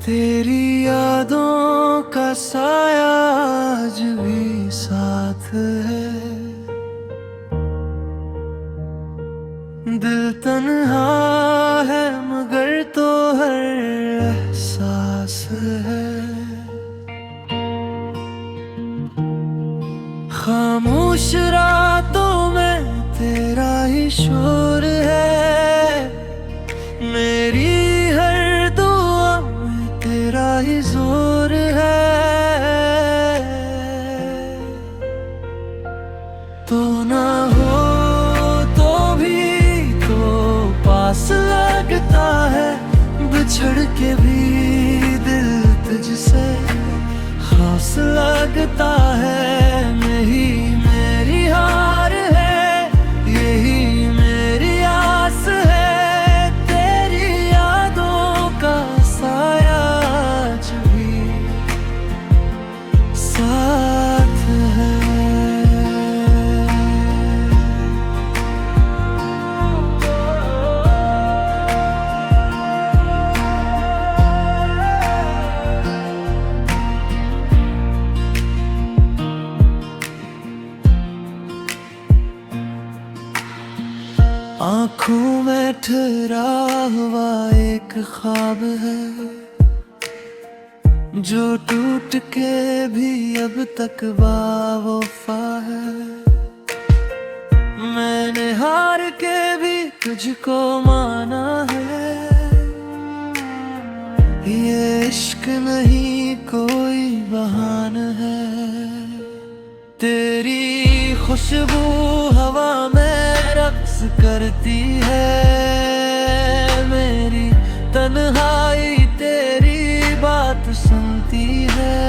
तेरी यादों का साया आज भी साथ है। दिल तन्हा है मगर तो हर एहसास है। खामोश रातों में तेरा ही शोर है। मेरी हर दुआ में तेरा ही जोर है। तो ना हो तो भी तो पास लगता है। बिछड़ के भी दिल तुझसे खास लगता है। मेरी हार है, यही मेरी आस है। तेरी यादों का साया आज भी साथ है। आँखों में ठहरा हुआ एक ख्वाब है जो टूट के भी अब तक वावफा है। मैंने हार के भी तुझको माना है। ये इश्क नहीं कोई बहाना है। तेरी खुशबू हवा में रक्स करती है। मेरी तन्हाई तेरी बात सुनती है।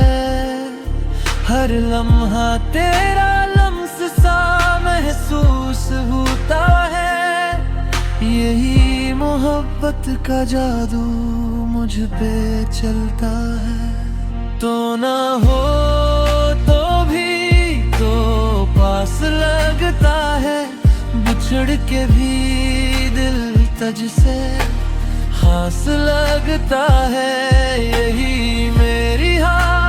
हर लम्हा तेरा लम्स सा महसूस होता है। यही मोहब्बत का जादू मुझ पे चलता है। तो ना हो तो भी तो पास लगता है। बिछड़ के भी दिल तुझसे खास लगता है। यही मेरी हार